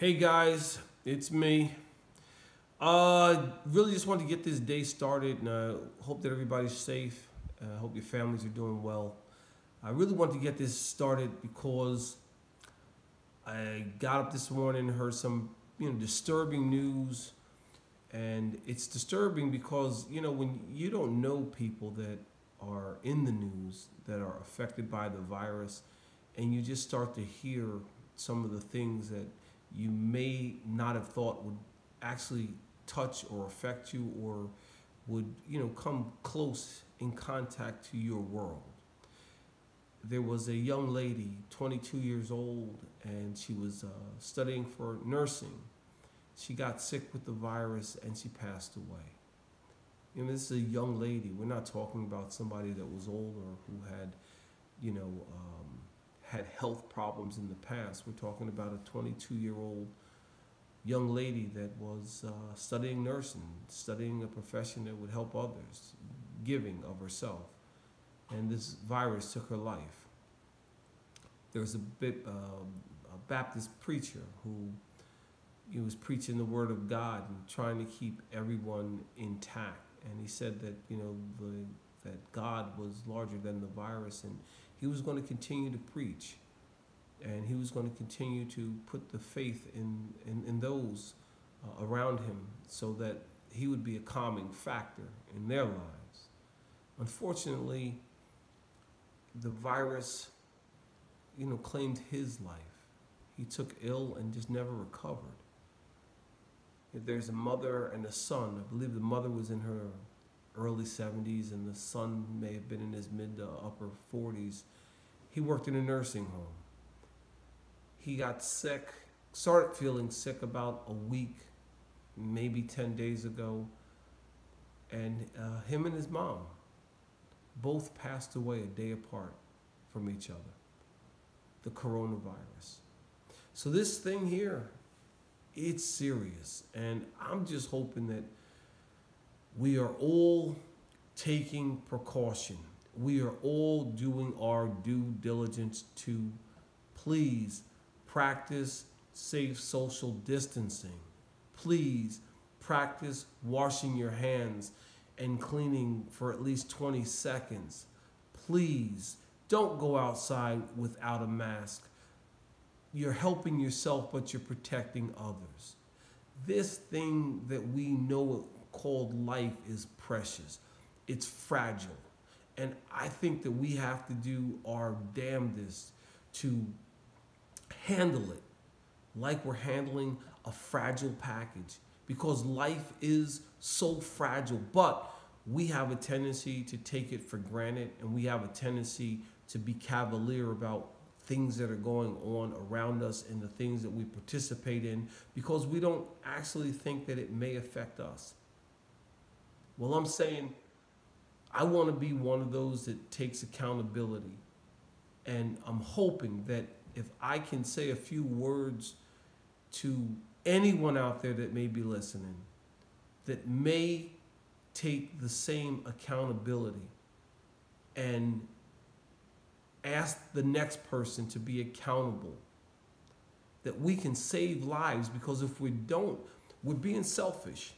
Hey guys, it's me. Really just wanted to get this day started, and I hope that everybody's safe. I hope your families are doing well. I really want to get this started because I got up this morning, heard some disturbing news, and it's disturbing because when you don't know people that are in the news that are affected by the virus, and you just start to hear some of the things that you may not have thought would actually touch or affect you or would come close in contact to your world. There was a young lady, 22 years old, and she was studying for nursing. She got sick with the virus and she passed away. This is a young lady. We're not talking about somebody that was older who had, you know, had health problems in the past. We're talking about a 22-year-old young lady that was studying nursing, studying a profession that would help others, giving of herself. And this virus took her life. There was a Baptist preacher who he was preaching the word of God and trying to keep everyone intact. And he said that that God was larger than the virus, and he was going to continue to preach, and he was going to continue to put the faith in those around him, so that he would be a calming factor in their lives. Unfortunately, the virus, claimed his life. He took ill and just never recovered. There's a mother and a son. I believe the mother was in her early 70s and the son may have been in his mid to upper 40s. He worked in a nursing home. He got sick, started feeling sick about a week, maybe 10 days ago, and him and his mom both passed away a day apart from each other. The coronavirus. So this thing here, it's serious, and I'm just hoping that we are all taking precaution. We are all doing our due diligence to please practice safe social distancing. Please practice washing your hands and cleaning for at least 20 seconds. Please don't go outside without a mask. You're helping yourself, but you're protecting others. This thing that we know called life is precious. It's fragile. And I think that we have to do our damnedest to handle it like we're handling a fragile package, because life is so fragile, but we have a tendency to take it for granted, and we have a tendency to be cavalier about things that are going on around us and the things that we participate in, because we don't actually think that it may affect us. Well, I'm saying I want to be one of those that takes accountability. And I'm hoping that if I can say a few words to anyone out there that may be listening, that may take the same accountability and ask the next person to be accountable, that we can save lives. Because if we don't, we're being selfish.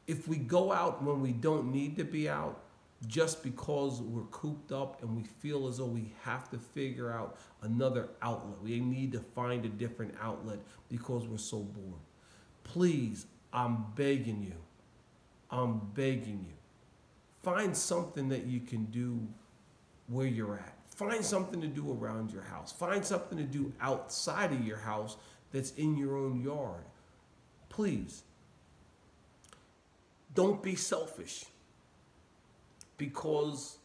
If we go out when we don't need to be out just because we're cooped up and we feel as though we have to figure out another outlet, we need to find a different outlet because we're so bored. Please, I'm begging you, find something that you can do where you're at. Find something to do around your house. Find something to do outside of your house that's in your own yard. Please, don't be selfish. Because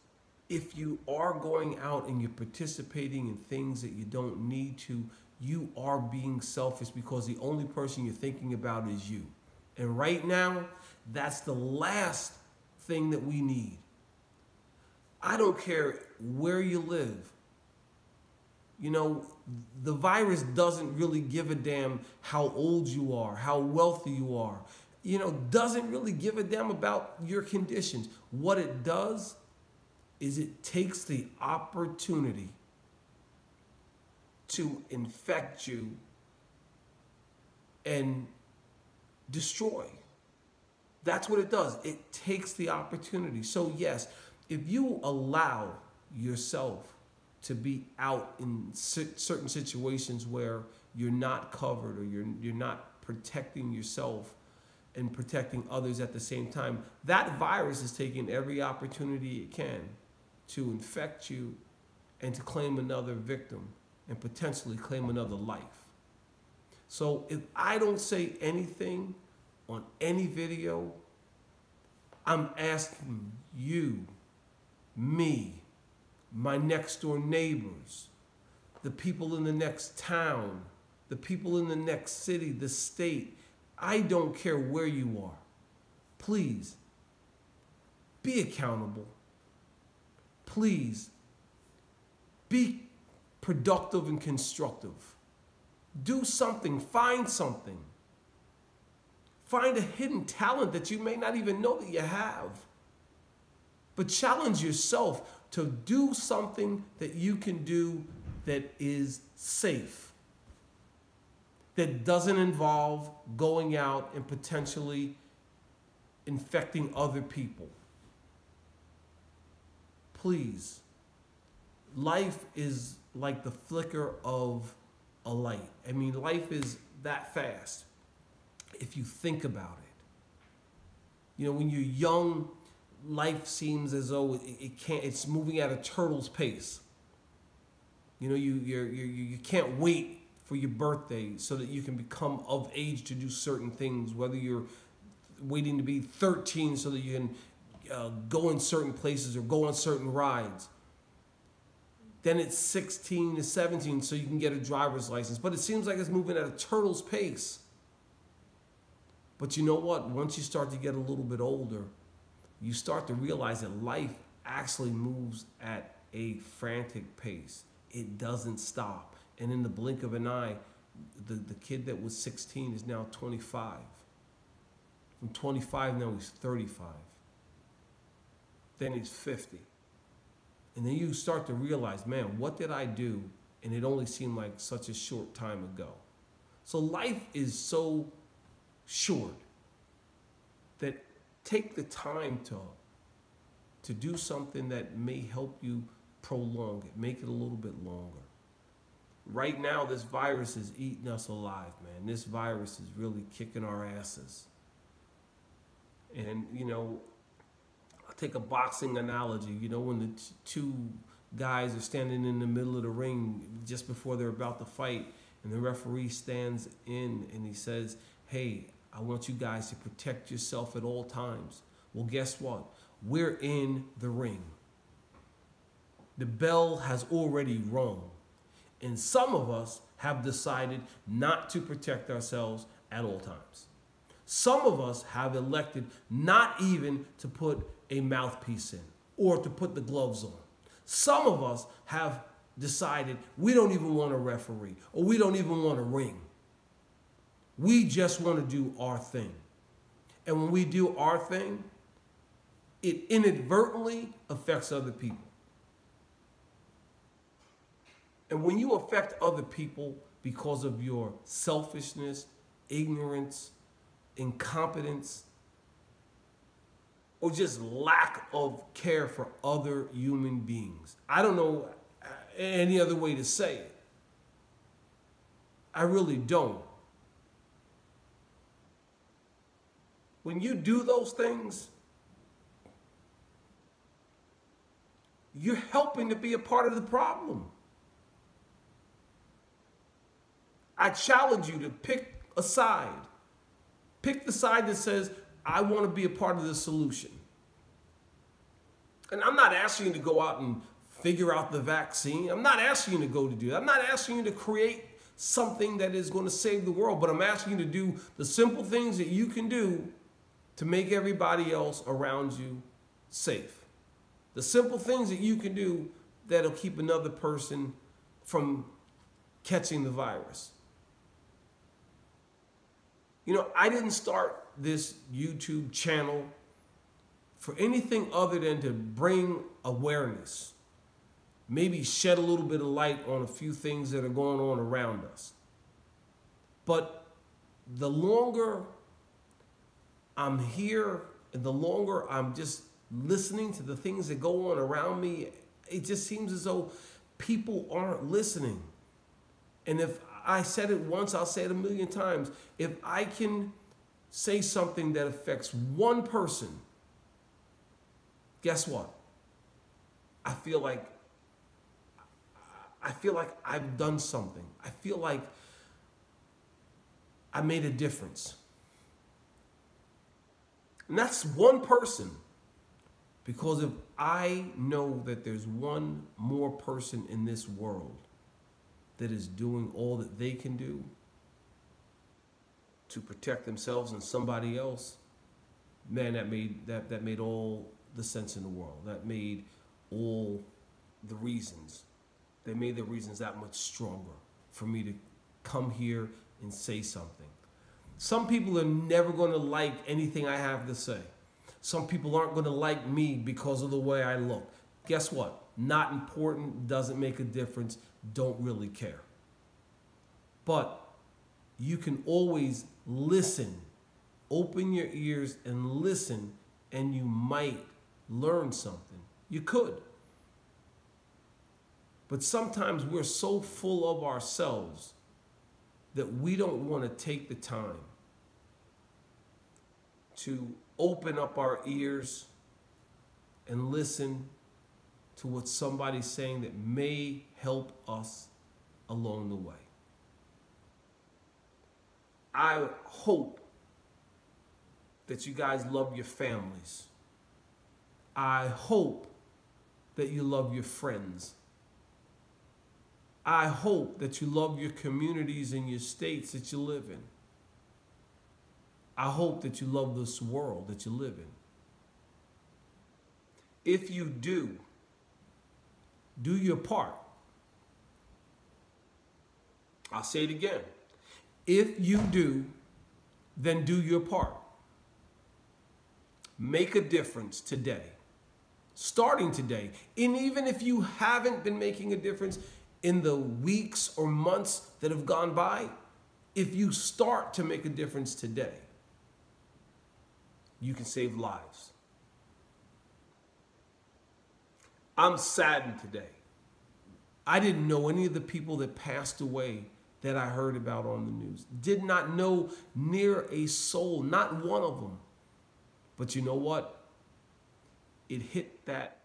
if you are going out and you're participating in things that you don't need to, you are being selfish, because the only person you're thinking about is you. And right now, that's the last thing that we need. I don't care where you live. The virus doesn't really give a damn how old you are, how wealthy you are. Doesn't really give a damn about your conditions. What it does is it takes the opportunity to infect you and destroy. That's what it does. It takes the opportunity. So yes, if you allow yourself to be out in certain situations where you're not covered, or you're not protecting yourself and protecting others at the same time, that virus is taking every opportunity it can to infect you and to claim another victim and potentially claim another life. So if I don't say anything on any video, I'm asking you, me, my next door neighbors, the people in the next town, the people in the next city, the state, I don't care where you are. Please, be accountable. Please, be productive and constructive. Do something, find something. Find a hidden talent that you may not even know that you have. But challenge yourself to do something that you can do that is safe, that doesn't involve going out and potentially infecting other people. Please, life is like the flicker of a light. I mean, life is that fast if you think about it. You know, when you're young, life seems as though it's moving at a turtle's pace. You know, you can't wait for your birthday so that you can become of age to do certain things, whether you're waiting to be 13 so that you can go in certain places or go on certain rides. Then it's 16 to 17 so you can get a driver's license. But it seems like it's moving at a turtle's pace. But you know what? Once you start to get a little bit older, you start to realize that life actually moves at a frantic pace. It doesn't stop. And in the blink of an eye, the kid that was 16 is now 25. From 25 now he's 35. Then he's 50. And then you start to realize, man, what did I do? And it only seemed like such a short time ago. So life is so short that take the time to do something that may help you prolong it, make it a little bit longer. Right now, this virus is eating us alive, man. This virus is really kicking our asses. And, you know, I'll take a boxing analogy. You know, when the two guys are standing in the middle of the ring just before they're about to fight, and the referee stands in and he says, hey, I want you guys to protect yourself at all times. Well, guess what? We're in the ring. The bell has already rung. And some of us have decided not to protect ourselves at all times. Some of us have elected not even to put a mouthpiece in or to put the gloves on. Some of us have decided we don't even want a referee or we don't even want a ring. We just want to do our thing. And when we do our thing, it inadvertently affects other people. And when you affect other people because of your selfishness, ignorance, incompetence, or just lack of care for other human beings, I don't know any other way to say it. I really don't. When you do those things, you're helping to be a part of the problem. I challenge you to pick a side. Pick the side that says, I want to be a part of the solution. And I'm not asking you to go out and figure out the vaccine. I'm not asking you to go to do that. I'm not asking you to create something that is going to save the world, but I'm asking you to do the simple things that you can do to make everybody else around you safe. The simple things that you can do that'll keep another person from catching the virus. You know, I didn't start this YouTube channel for anything other than to bring awareness, maybe shed a little bit of light on a few things that are going on around us. But the longer I'm here and the longer I'm just listening to the things that go on around me, it just seems as though people aren't listening. And if I said it once, I'll say it a million times. If I can say something that affects one person, guess what? I feel like I've done something. I feel like I made a difference. And that's one person. Because if I know that there's one more person in this world that is doing all that they can do to protect themselves and somebody else, man, that made all the sense in the world. That made all the reasons. They made the reasons that much stronger for me to come here and say something. Some people are never going to like anything I have to say. Some people aren't going to like me because of the way I look. Guess what? Not important, doesn't make a difference, don't really care. But you can always listen. Open your ears and listen, and you might learn something. You could. But sometimes we're so full of ourselves that we don't want to take the time to open up our ears and listen to what somebody's saying that may help us along the way. I hope that you guys love your families. I hope that you love your friends. I hope that you love your communities and your states that you live in. I hope that you love this world that you live in. If you do your part. I'll say it again. If you do, then do your part. Make a difference today. Starting today. And even if you haven't been making a difference in the weeks or months that have gone by, if you start to make a difference today, you can save lives. I'm saddened today. I didn't know any of the people that passed away that I heard about on the news. Did not know near a soul, not one of them. But you know what? It hit that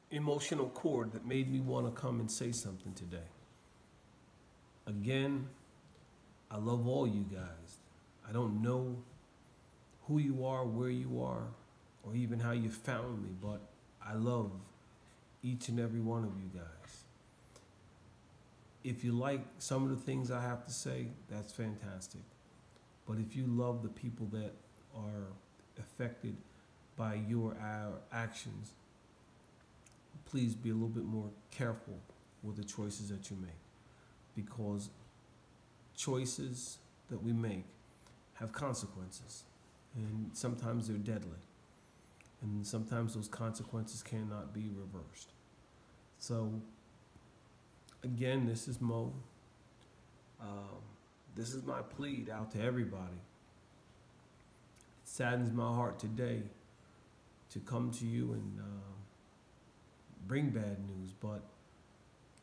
emotional chord that made me want to come and say something today. Again, I love all you guys. I don't know who you are, where you are, or even how you found me, but I love each and every one of you guys. If you like some of the things I have to say, that's fantastic. But if you love the people that are affected by your actions, please be a little bit more careful with the choices that you make, because choices that we make have consequences, and sometimes they're deadly, and sometimes those consequences cannot be reversed. So again, this is Mo. This is my plea out to everybody. It saddens my heart today to come to you and bring bad news, but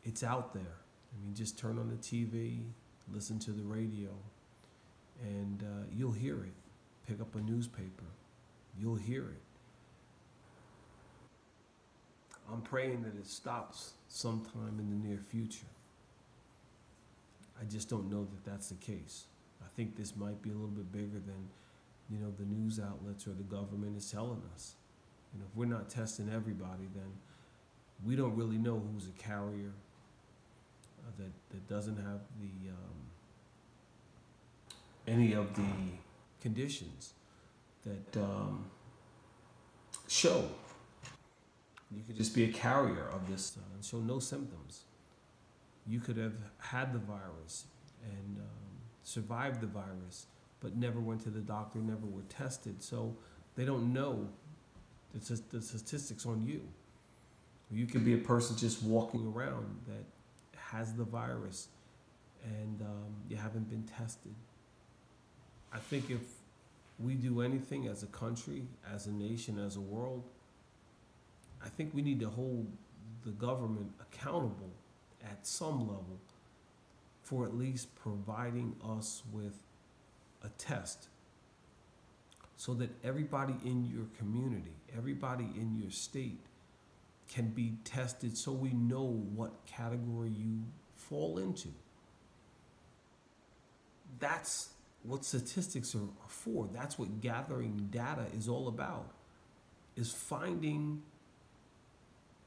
it's out there. I mean, just turn on the TV, listen to the radio, and you'll hear it. Pick up a newspaper, you'll hear it. I'm praying that it stops sometime in the near future. I just don't know that that's the case. I think this might be a little bit bigger than, the news outlets or the government is telling us. If we're not testing everybody, then we don't really know who's a carrier that doesn't have the any of the conditions that show. You could just be a carrier of this and show no symptoms. You could have had the virus and survived the virus, but never went to the doctor, never were tested. So they don't know the statistics on you. You could be a person just walking around that has the virus and you haven't been tested. I think if we do anything as a country, as a nation, as a world, I think we need to hold the government accountable at some level for at least providing us with a test so that everybody in your community, everybody in your state can be tested so we know what category you fall into. That's what statistics are for. That's what gathering data is all about, is finding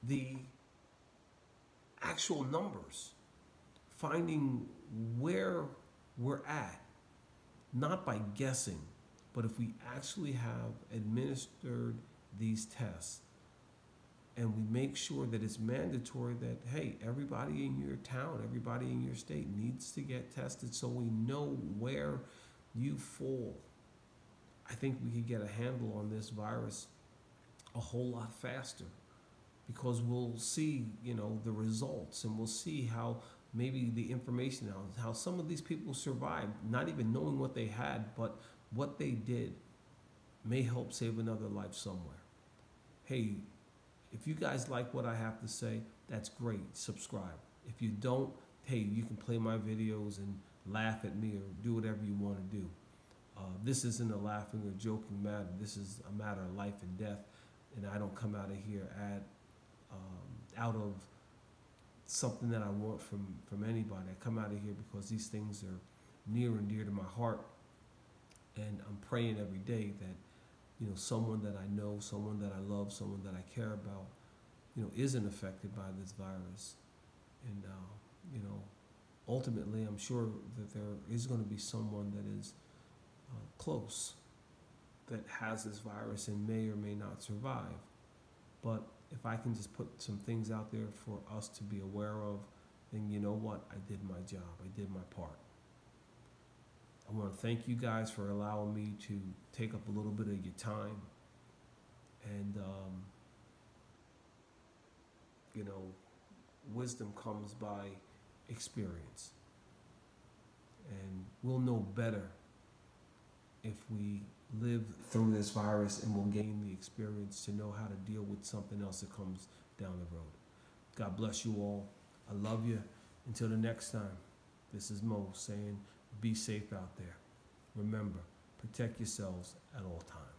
the actual numbers, finding where we're at, not by guessing, but if we actually have administered these tests and we make sure that it's mandatory that, hey, everybody in your town, everybody in your state needs to get tested so we know where you fall, I think we could get a handle on this virus a whole lot faster, because we'll see, the results, and we'll see how maybe the information, how some of these people survived, not even knowing what they had, but what they did may help save another life somewhere. Hey, if you guys like what I have to say, that's great. Subscribe. If you don't, hey, you can play my videos and laugh at me or do whatever you want to do. This isn't a laughing or joking matter. This is a matter of life and death, and I don't come out of here out of something that I want from anybody. I come out of here because these things are near and dear to my heart, and I'm praying every day that someone that I know, someone that I love, someone that I care about, isn't affected by this virus. And ultimately, I'm sure that there is going to be someone that is close that has this virus and may or may not survive. But if I can just put some things out there for us to be aware of, then you know what? I did my job. I did my part. I want to thank you guys for allowing me to take up a little bit of your time. And, wisdom comes by experience. And we'll know better if we live through this virus, and we'll gain the experience to know how to deal with something else that comes down the road. God bless you all. I love you. Until the next time, this is Mo saying, be safe out there. Remember, protect yourselves at all times.